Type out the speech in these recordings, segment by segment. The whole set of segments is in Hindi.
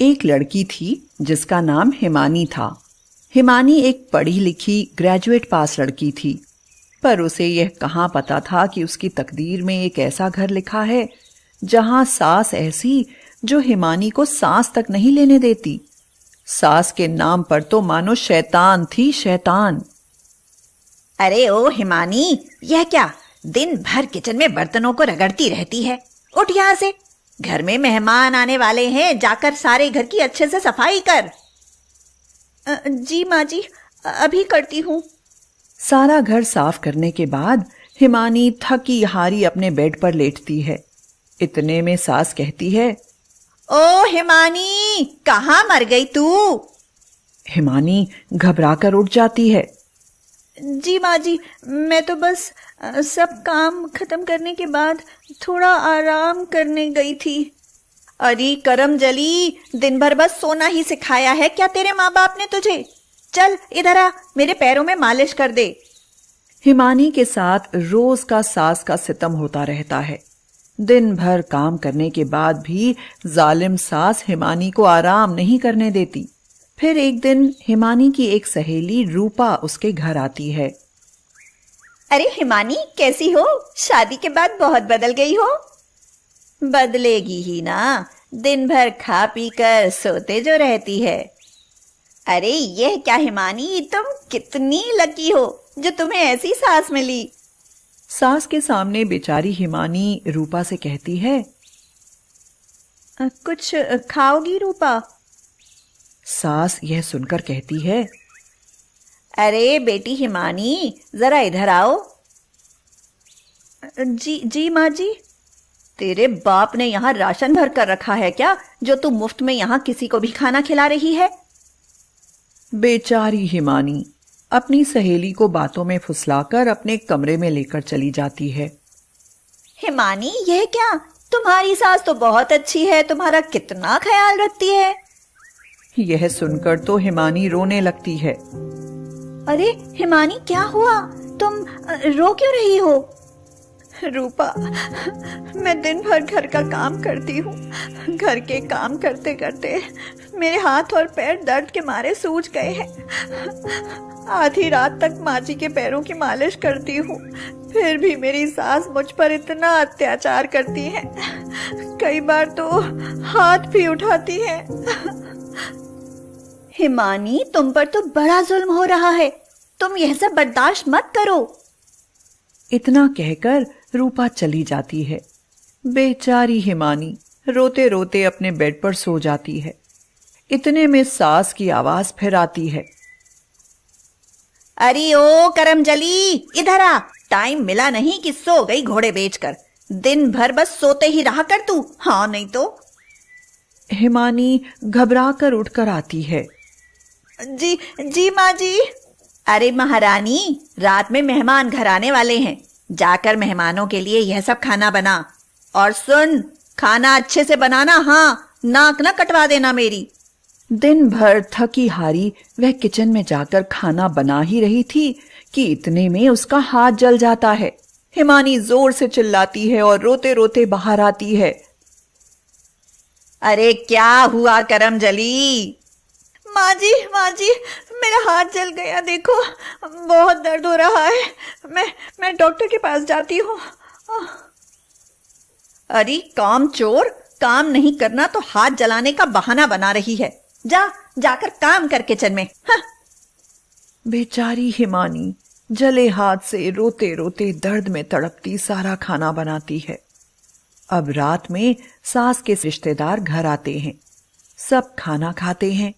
एक लड़की थी जिसका नाम हिमानी था। हिमानी एक पढ़ी लिखी ग्रेजुएट पास लड़की थी, पर उसे यह कहाँ पता था कि उसकी तकदीर में एक ऐसा घर लिखा है जहां सास ऐसी जो हिमानी को सांस तक नहीं लेने देती। सास के नाम पर तो मानो शैतान थी, शैतान। अरे ओ हिमानी, यह क्या दिन भर किचन में बर्तनों को रगड़ती रहती है? उठ यहाँ से, घर में मेहमान आने वाले हैं, जाकर सारे घर की अच्छे से सफाई कर। जी माँ जी, अभी करती हूँ। सारा घर साफ करने के बाद हिमानी थकी हारी अपने बेड पर लेटती है। इतने में सास कहती है, ओ हिमानी, कहाँ मर गई तू? हिमानी घबराकर उठ जाती है। जी माँ जी, मैं तो बस सब काम खत्म करने के बाद थोड़ा आराम करने गई थी। अरे करम जली, दिन भर बस सोना ही सिखाया है क्या तेरे माँ बाप ने तुझे? चल इधर आ, मेरे पैरों में मालिश कर दे। हिमानी के साथ रोज का सास का सितम होता रहता है। दिन भर काम करने के बाद भी जालिम सास हिमानी को आराम नहीं करने देती। फिर एक दिन हिमानी की एक सहेली रूपा उसके घर आती है। अरे हिमानी, कैसी हो? शादी के बाद बहुत बदल गई हो। बदलेगी ही ना, दिन भर खा पी कर सोते जो रहती है। अरे यह क्या हिमानी, तुम कितनी लकी हो जो तुम्हें ऐसी सास मिली। सास के सामने बेचारी हिमानी रूपा से कहती है, कुछ खाओगी रूपा? सास यह सुनकर कहती है, अरे बेटी हिमानी, जरा इधर आओ। जी माँ जी। तेरे बाप ने यहाँ राशन भर कर रखा है क्या, जो तू मुफ्त में यहाँ किसी को भी खाना खिला रही है? बेचारी हिमानी अपनी सहेली को बातों में फुसलाकर अपने कमरे में लेकर चली जाती है। हिमानी, यह क्या? तुम्हारी सास तो बहुत अच्छी है, तुम्हारा कितना ख्याल रखती है। यह सुनकर तो हिमानी रोने लगती है। अरे हिमानी, क्या हुआ? तुम रो क्यों रही हो? रूपा, मैं दिन भर घर का काम करती हूँ। घर के काम करते करते मेरे हाथ और पैर दर्द के मारे सूज गए हैं। आधी रात तक माँ जी के पैरों की मालिश करती हूँ, फिर भी मेरी सास मुझ पर इतना अत्याचार करती है। कई बार तो हाथ भी उठाती है। हिमानी, तुम पर तो बड़ा जुल्म हो रहा है, तुम यह सब बर्दाश्त मत करो। इतना कहकर रूपा चली जाती है। बेचारी हिमानी रोते रोते अपने बेड पर सो जाती है। इतने में सास की आवाज फिर आती है, अरे ओ करमजली, इधर आ, टाइम मिला नहीं कि सो गई घोड़े बेचकर। दिन भर बस सोते ही रहा कर तू, हाँ नहीं तो। हिमानी घबराकर उठकर आती है। जी माँ जी। अरे महारानी, रात में मेहमान घर आने वाले हैं, जाकर मेहमानों के लिए यह सब खाना बना। और सुन, खाना अच्छे से बनाना, हाँ, नाक ना कटवा देना मेरी। दिन भर थकी हारी वह किचन में जाकर खाना बना ही रही थी कि इतने में उसका हाथ जल जाता है। हिमानी जोर से चिल्लाती है और रोते रोते बाहर आती है। अरे क्या हुआ करमजली? माँ जी, मेरा हाथ जल गया, देखो बहुत दर्द हो रहा है। मैं डॉक्टर के पास जाती हूँ। अरे काम चोर, काम नहीं करना तो हाथ जलाने का बहाना बना रही है। जाकर काम कर किचन में। हाँ। बेचारी हिमानी जले हाथ से रोते रोते दर्द में तड़पती सारा खाना बनाती है। अब रात में सास के रिश्तेदार घर आते हैं, सब खाना खाते हैं।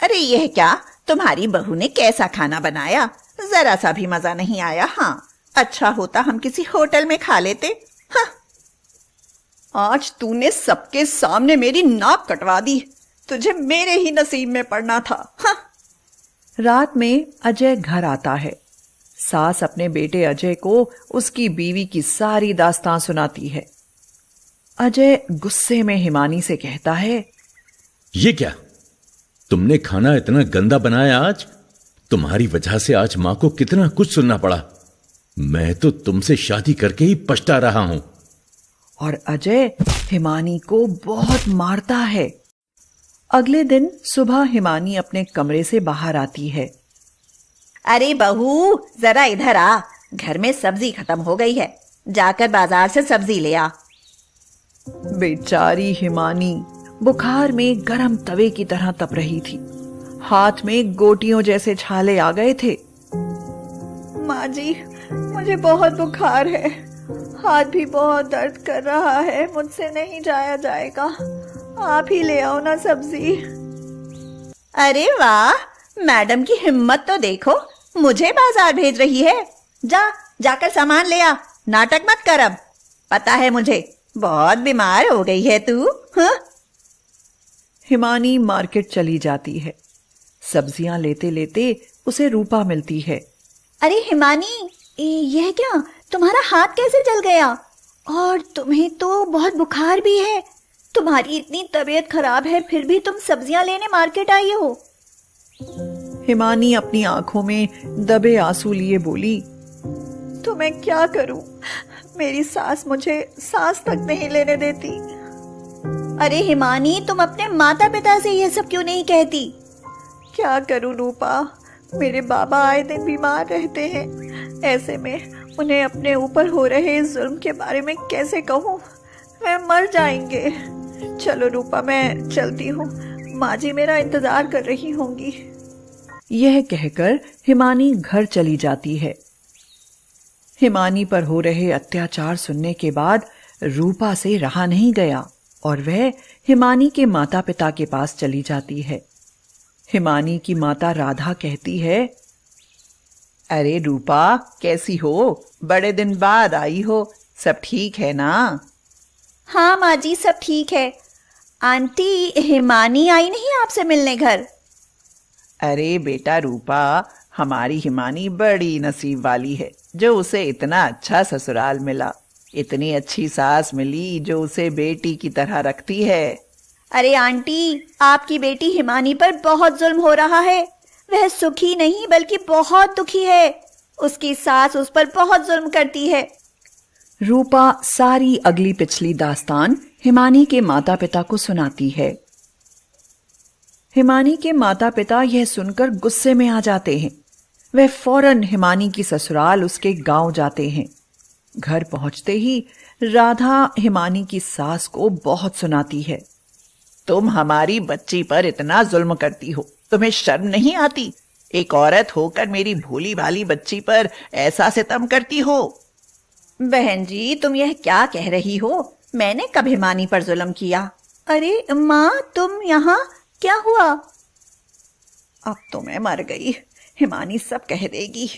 अरे यह क्या, तुम्हारी बहू ने कैसा खाना बनाया? जरा सा भी मजा नहीं आया। हाँ, अच्छा होता हम किसी होटल में खा लेते। हाँ। आज तूने सबके सामने मेरी नाक कटवा दी, तुझे मेरे ही नसीब में पड़ना था। हाँ। रात में अजय घर आता है। सास अपने बेटे अजय को उसकी बीवी की सारी दास्तां सुनाती है। अजय गुस्से में हिमानी से कहता है, ये क्या, तुमने खाना इतना गंदा बनाया आज? तुम्हारी वजह से आज मां को कितना कुछ सुनना पड़ा। मैं तो तुमसे शादी करके ही पछता रहा हूं। और अजय हिमानी को बहुत मारता है। अगले दिन सुबह हिमानी अपने कमरे से बाहर आती है। अरे बहू, जरा इधर आ, घर में सब्जी खत्म हो गई है, जाकर बाजार से सब्जी ले आ। बेचारी हिमानी बुखार में गरम तवे की तरह तप रही थी। हाथ में गोटियों जैसे छाले आ गए थे। माँ जी, मुझे बहुत बुखार है, हाथ भी बहुत दर्द कर रहा है, मुझसे नहीं जाया जाएगा, आप ही ले आओ ना सब्जी। अरे वाह, मैडम की हिम्मत तो देखो, मुझे बाजार भेज रही है। जाकर सामान ले आ, नाटक मत कर अब। पता है मुझे, बहुत बीमार हो गई है तू। हाँ? हिमानी मार्केट चली जाती है। सब्जियां लेते लेते उसे रूपा मिलती है। अरे हिमानी, यह क्या, तुम्हारा हाथ कैसे जल गया? और तुम्हें तो बहुत बुखार भी है। तुम्हारी इतनी तबीयत खराब है, फिर भी तुम सब्जियां लेने मार्केट आई हो। हिमानी अपनी आंखों में दबे आंसू लिए बोली, तो मैं क्या करूं? मेरी सास मुझे सांस तक नहीं लेने देती। अरे हिमानी, तुम अपने माता पिता से यह सब क्यों नहीं कहती? क्या करूं रूपा, मेरे बाबा आए दिन बीमार रहते हैं। ऐसे में उन्हें अपने ऊपर हो रहे इस जुल्म के बारे में कैसे कहूं? वे मर जाएंगे। चलो रूपा, मैं चलती हूँ, माँ जी मेरा इंतजार कर रही होंगी। यह कहकर हिमानी घर चली जाती है। हिमानी पर हो रहे अत्याचार सुनने के बाद रूपा से रहा नहीं गया और वह हिमानी के माता पिता के पास चली जाती है। हिमानी की माता राधा कहती है, अरे रूपा, कैसी हो? बड़े दिन बाद आई हो, सब ठीक है ना? हाँ माँ जी, सब ठीक है। आंटी, हिमानी आई नहीं आपसे मिलने घर? अरे बेटा रूपा, हमारी हिमानी बड़ी नसीब वाली है जो उसे इतना अच्छा ससुराल मिला, इतनी अच्छी सास मिली जो उसे बेटी की तरह रखती है। अरे आंटी, आपकी बेटी हिमानी पर बहुत जुल्म हो रहा है। वह सुखी नहीं बल्कि बहुत दुखी है। उसकी सास उस पर बहुत जुल्म करती है। रूपा सारी अगली पिछली दास्तान हिमानी के माता पिता को सुनाती है। हिमानी के माता पिता यह सुनकर गुस्से में आ जाते हैं। वह फौरन हिमानी की ससुराल उसके गांव जाते हैं। घर पहुंचते ही राधा हिमानी की सास को बहुत सुनाती है। तुम हमारी बच्ची पर इतना जुल्म करती हो, तुम्हें शर्म नहीं आती? एक औरत होकर मेरी भोली भाली बच्ची पर ऐसा सितम करती हो। बहन जी, तुम यह क्या कह रही हो? मैंने कब हिमानी पर जुल्म किया? अरे माँ, तुम यहाँ, क्या हुआ? अब तो मैं मर गई, हिमानी सब कह देगी।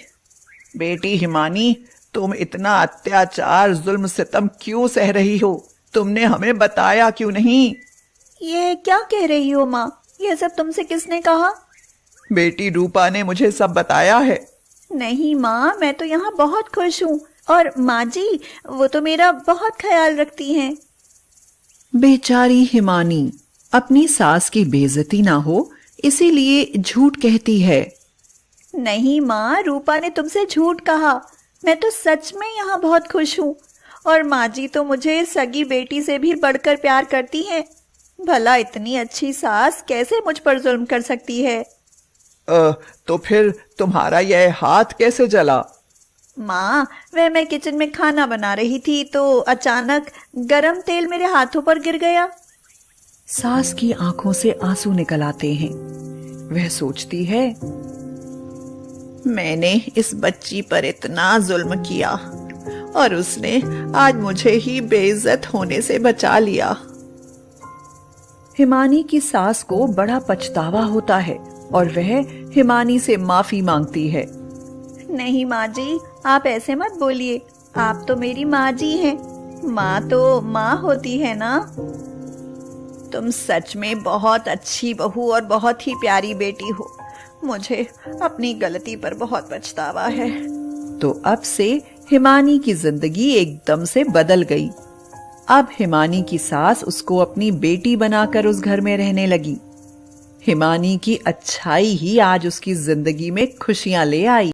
बेटी हिमानी, तुम इतना अत्याचार जुल्म सितम क्यों सह रही हो? तुमने हमें बताया क्यों नहीं? ये क्या कह रही हो माँ? यह सब तुमसे किसने कहा? बेटी रूपा ने मुझे सब बताया है। नहीं माँ, मैं तो यहाँ बहुत खुश हूँ, और माँ जी वो तो मेरा बहुत ख्याल रखती हैं। बेचारी हिमानी अपनी सास की बेइज्जती ना हो इसीलिए झूठ कहती है। नहीं माँ, रूपा ने तुमसे झूठ कहा। मैं तो सच में यहाँ बहुत खुश हूँ, और माँ जी तो मुझे सगी बेटी से भी बढ़कर प्यार करती हैं। भला इतनी अच्छी सास कैसे मुझ पर जुल्म कर सकती है? तो फिर तुम्हारा यह हाथ कैसे जला? माँ, मैं किचन में खाना बना रही थी तो अचानक गरम तेल मेरे हाथों पर गिर गया। सास की आंखों से आंसू निकल आते हैं। वह सोचती है, मैंने इस बच्ची पर इतना जुल्म किया और उसने आज मुझे ही बेइज्जत होने से बचा लिया। हिमानी की सास को बड़ा पछतावा होता है और वह हिमानी से माफी मांगती है। नहीं माँ जी, आप ऐसे मत बोलिए, आप तो मेरी माँ जी हैं। माँ तो माँ होती है ना। तुम सच में बहुत अच्छी बहू और बहुत ही प्यारी बेटी हो। मुझे अपनी गलती पर बहुत पछतावा है। तो अब से हिमानी की जिंदगी एकदम से बदल गई। अब हिमानी की सास उसको अपनी बेटी बनाकर उस घर में रहने लगी। हिमानी की अच्छाई ही आज उसकी जिंदगी में खुशियां ले आई।